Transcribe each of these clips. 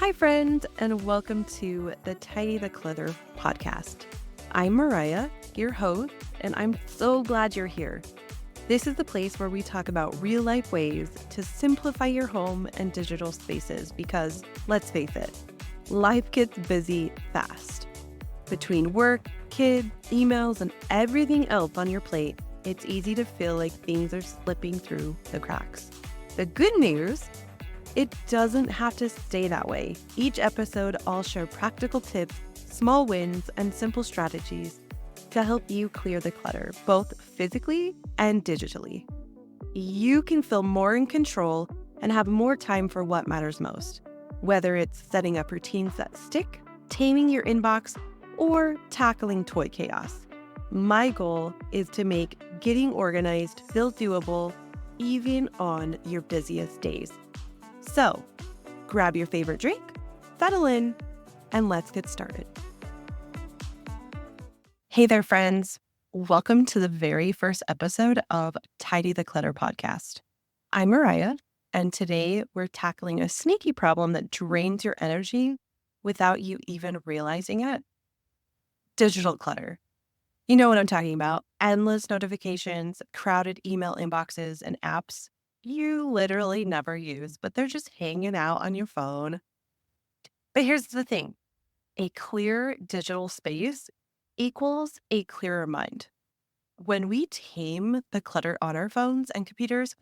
Hi, friends, and welcome to the Tidy the Clutter podcast. I'm Mariah, your host, and I'm so glad you're here. This is the place where we talk about real life ways to simplify your home and digital spaces because, let's face it, life gets busy fast. Between work, kids, emails, and everything else on your plate, it's easy to feel like things are slipping through the cracks. The good news, it doesn't have to stay that way. Each episode, I'll share practical tips, small wins, and simple strategies to help you clear the clutter, both physically and digitally. You can feel more in control and have more time for what matters most, whether it's setting up routines that stick, taming your inbox, or tackling toy chaos. My goal is to make getting organized feel doable even on your busiest days. So, grab your favorite drink, settle in, and let's get started. Hey there, friends. Welcome to the very first episode of Tidy the Clutter podcast. I'm Mariah, and today we're tackling a sneaky problem that drains your energy without you even realizing it. Digital clutter. You know what I'm talking about. Endless notifications, crowded email inboxes, and apps you literally never use, but they're just hanging out on your phone. But here's the thing. A clear digital space equals a clearer mind. When we tame the clutter on our phones and computers,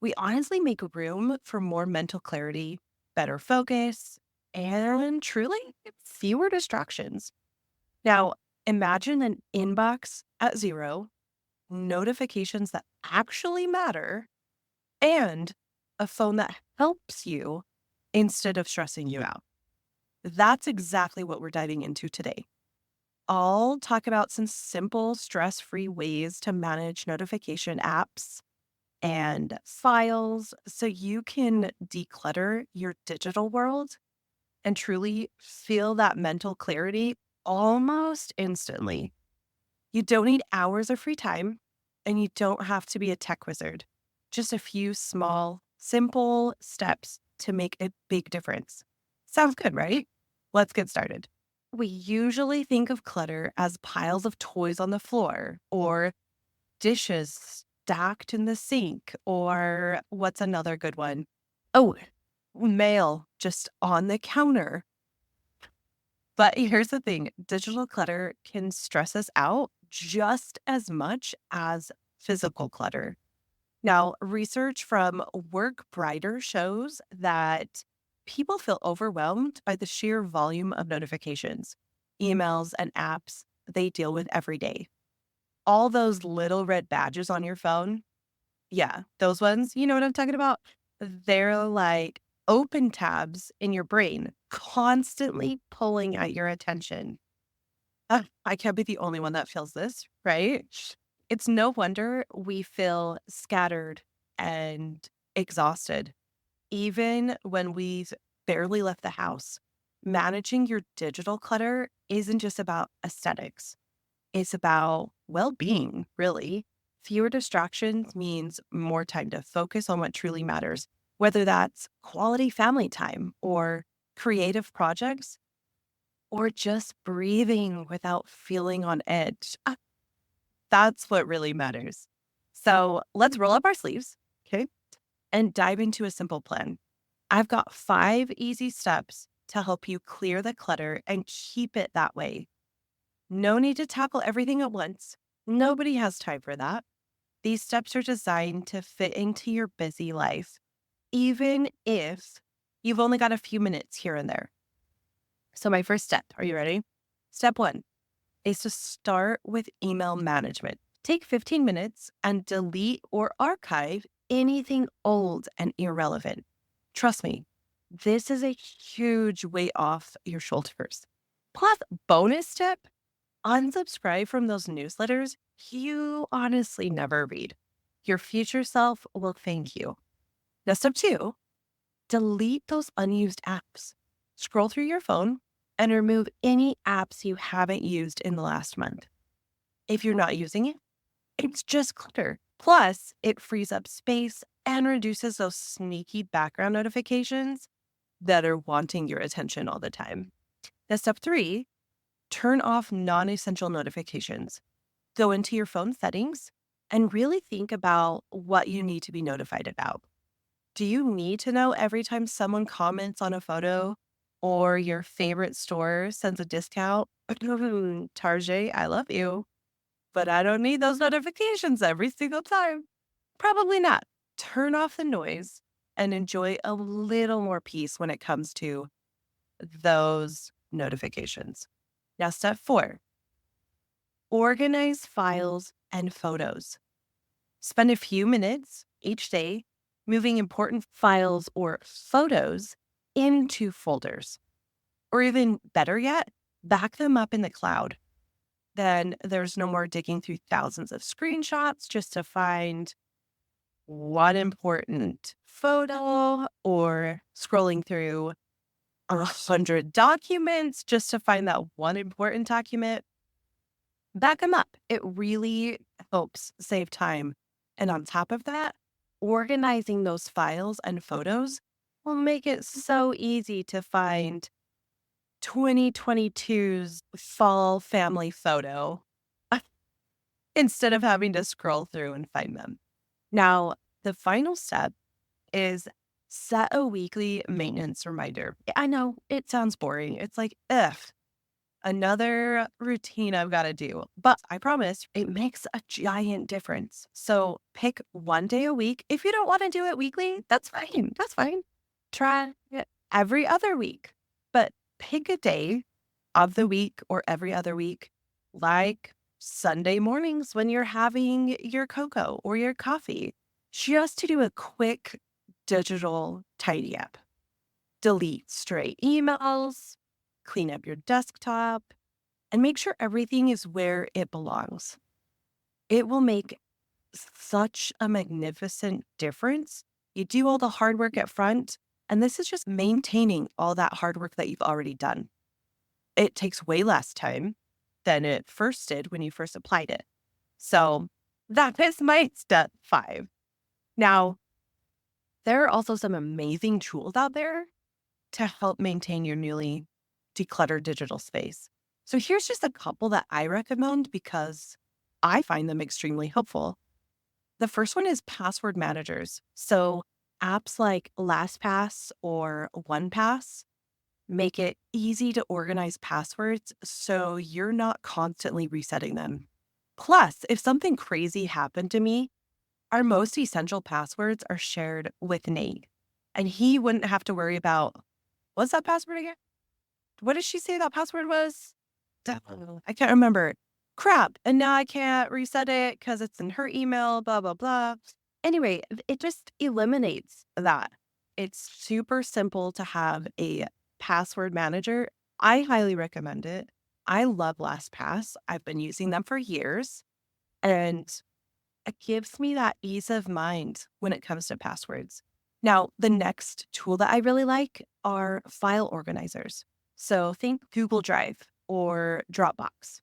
we honestly make room for more mental clarity, better focus, and truly fewer distractions. Now, imagine an inbox at zero, notifications that actually matter, and a phone that helps you instead of stressing you out. That's exactly what we're diving into today. I'll talk about some simple, stress-free ways to manage notification apps and files so you can declutter your digital world and truly feel that mental clarity almost instantly. You don't need hours of free time, and you don't have to be a tech wizard. Just a few small, simple steps to make a big difference. Sounds good, right? Let's get started. We usually think of clutter as piles of toys on the floor or dishes stacked in the sink, or what's another good one? Oh, mail just on the counter. But here's the thing, digital clutter can stress us out just as much as physical clutter. Now, research from Work Brighter shows that people feel overwhelmed by the sheer volume of notifications, emails, and apps they deal with every day. All those little red badges on your phone, yeah, those ones, you know what I'm talking about? They're like open tabs in your brain, constantly pulling at your attention. I can't be the only one that feels this, right? It's no wonder we feel scattered and exhausted, even when we've barely left the house. Managing your digital clutter isn't just about aesthetics. It's about well-being, really. Fewer distractions means more time to focus on what truly matters, whether that's quality family time or creative projects or just breathing without feeling on edge. That's what really matters. So let's roll up our sleeves, okay, and dive into a simple plan. I've got 5 easy steps to help you clear the clutter and keep it that way. No need to tackle everything at once. Nobody has time for that. These steps are designed to fit into your busy life, even if you've only got a few minutes here and there. So, my first step, are you ready? Step 1 is to start with email management. Take 15 minutes and delete or archive anything old and irrelevant. Trust me, this is a huge weight off your shoulders. Plus, bonus tip, unsubscribe from those newsletters you honestly never read. Your future self will thank you. Now, step 2, delete those unused apps. Scroll through your phone and remove any apps you haven't used in the last month. If you're not using it, it's just clutter. Plus, it frees up space and reduces those sneaky background notifications that are wanting your attention all the time. Now, step 3, turn off non-essential notifications. Go into your phone settings and really think about what you need to be notified about. Do you need to know every time someone comments on a photo or your favorite store sends a discount? Tarjay, I love you, but I don't need those notifications every single time. Probably not. Turn off the noise and enjoy a little more peace when it comes to those notifications. Now, step 4, organize files and photos. Spend a few minutes each day moving important files or photos into folders, or even better yet, back them up in the cloud. Then there's no more digging through thousands of screenshots just to find one important photo or scrolling through 100 documents just to find that one important document. Back them up. It really helps save time. And on top of that, organizing those files and photos will make it so easy to find 2022's fall family photo instead of having to scroll through and find them. Now, the final step is set a weekly maintenance reminder. I know it sounds boring. It's like, ugh, another routine I've got to do. But I promise it makes a giant difference. So pick one day a week. If you don't want to do it weekly, that's fine. That's fine. Try it every other week. But pick a day of the week or every other week, like Sunday mornings when you're having your cocoa or your coffee, just to do a quick digital tidy up. Delete stray emails, clean up your desktop, and make sure everything is where it belongs. It will make such a magnificent difference. You do all the hard work at front, and this is just maintaining all that hard work that you've already done. It takes way less time than it first did when you first applied it. So that is my step 5. Now, there are also some amazing tools out there to help maintain your newly decluttered digital space. So here's just a couple that I recommend because I find them extremely helpful. The first one is password managers. So apps like LastPass or OnePass make it easy to organize passwords so you're not constantly resetting them. Plus, if something crazy happened to me, our most essential passwords are shared with Nate, and he wouldn't have to worry about, what's that password again? What did she say that password was? I can't remember. Crap. And now I can't reset it because it's in her email, blah, blah, blah. Anyway, it just eliminates that. It's super simple to have a password manager. I highly recommend it. I love LastPass. I've been using them for years, and it gives me that ease of mind when it comes to passwords. Now, the next tool that I really like are file organizers. So think Google Drive or Dropbox.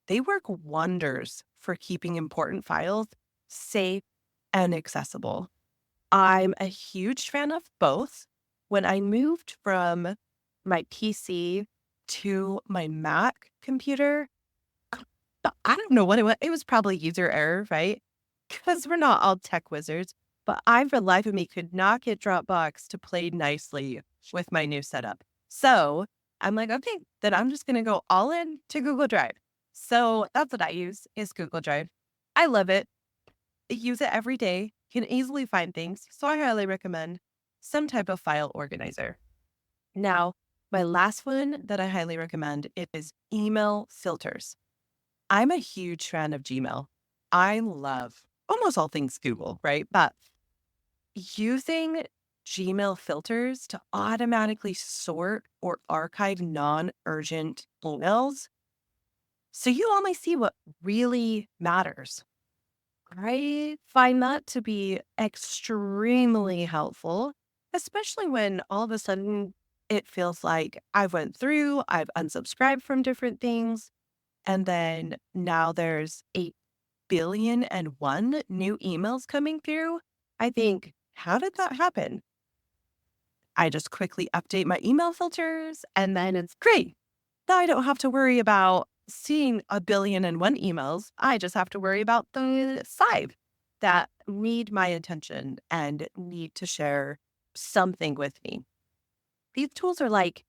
They work wonders for keeping important files safe and accessible. I'm a huge fan of both. When I moved from my PC to my Mac computer, I don't know what it was. It was probably user error, right? Because we're not all tech wizards. But I, for the life of me, could not get Dropbox to play nicely with my new setup. So I'm like, okay, then I'm just going to go all in to Google Drive. So that's what I use is Google Drive. I love it. I use it every day, can easily find things. So I highly recommend some type of file organizer. Now, my last one that I highly recommend is email filters. I'm a huge fan of Gmail. I love almost all things Google, right? But using Gmail filters to automatically sort or archive non-urgent emails so you only see what really matters. I find that to be extremely helpful, especially when all of a sudden it feels like I've went through, I've unsubscribed from different things, and then now there's 8 billion and one new emails coming through. I think, how did that happen? I just quickly update my email filters and then it's great. Now I don't have to worry about seeing a billion and one emails. I just have to worry about the 5 that need my attention and need to share something with me. These tools are like,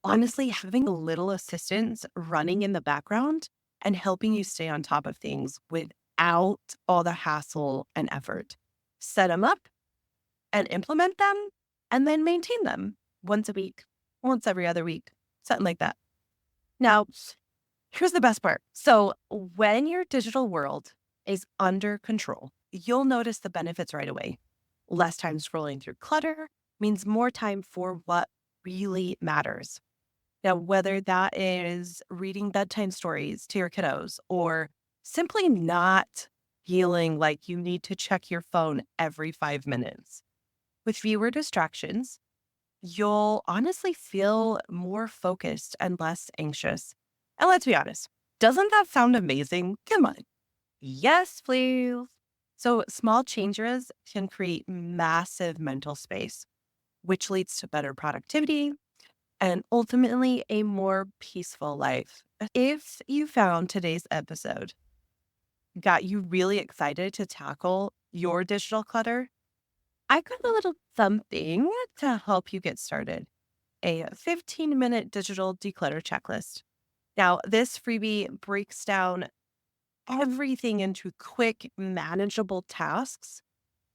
honestly, having a little assistance running in the background and helping you stay on top of things without all the hassle and effort. Set them up and implement them and then maintain them once a week, once every other week, something like that. Now, here's the best part. So, when your digital world is under control, you'll notice the benefits right away. Less time scrolling through clutter means more time for what really matters. Now, whether that is reading bedtime stories to your kiddos or simply not feeling like you need to check your phone every 5 minutes. With fewer distractions, you'll honestly feel more focused and less anxious. And let's be honest, doesn't that sound amazing? Come on. Yes, please. So, small changes can create massive mental space, which leads to better productivity and ultimately a more peaceful life. If you found today's episode got you really excited to tackle your digital clutter, I got a little something to help you get started. A 15-minute digital declutter checklist. Now, this freebie breaks down everything into quick, manageable tasks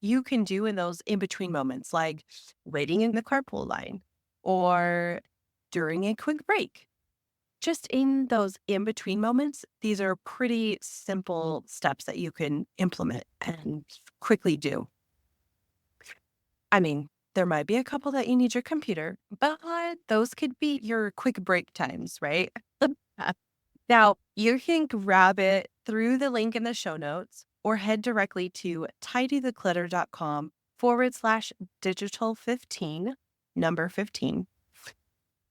you can do in those in between moments, like waiting in the carpool line or during a quick break. Just in those in between moments, these are pretty simple steps that you can implement and quickly do. I mean, there might be a couple that you need your computer, but those could be your quick break times, right? Now, you can grab it through the link in the show notes or head directly to tidytheclutter.com/digital 15, number 15.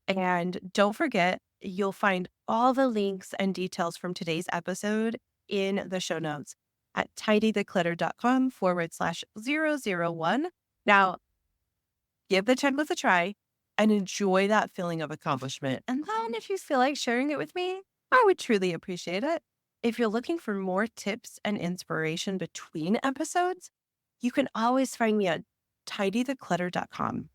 And don't forget, you'll find all the links and details from today's episode in the show notes at tidytheclutter.com/001. Now, give the checklist a try and enjoy that feeling of accomplishment. And then if you feel like sharing it with me, I would truly appreciate it. If you're looking for more tips and inspiration between episodes, you can always find me at tidytheclutter.com.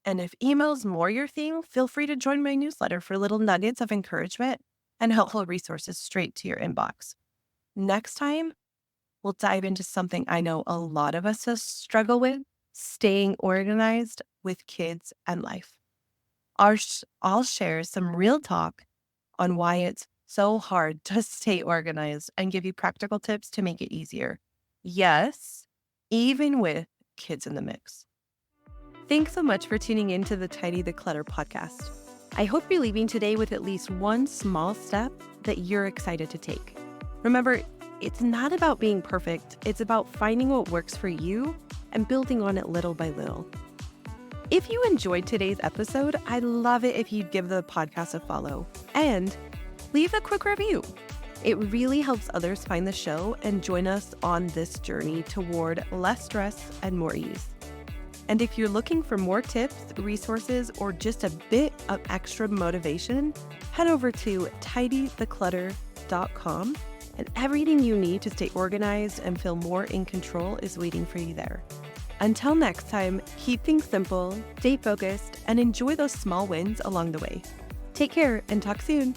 And if email's more your thing, feel free to join my newsletter for little nuggets of encouragement and helpful resources straight to your inbox. Next time, we'll dive into something I know a lot of us struggle with: staying organized with kids and life. I'll share some real talk on why it's so hard to stay organized and give you practical tips to make it easier. Yes, even with kids in the mix. Thanks so much for tuning in to the Tidy the Clutter podcast. I hope you're leaving today with at least one small step that you're excited to take. Remember, it's not about being perfect. It's about finding what works for you and building on it little by little. If you enjoyed today's episode, I'd love it if you'd give the podcast a follow and leave a quick review. It really helps others find the show and join us on this journey toward less stress and more ease. And if you're looking for more tips, resources, or just a bit of extra motivation, head over to tidytheclutter.com, and everything you need to stay organized and feel more in control is waiting for you there. Until next time, keep things simple, stay focused, and enjoy those small wins along the way. Take care and talk soon.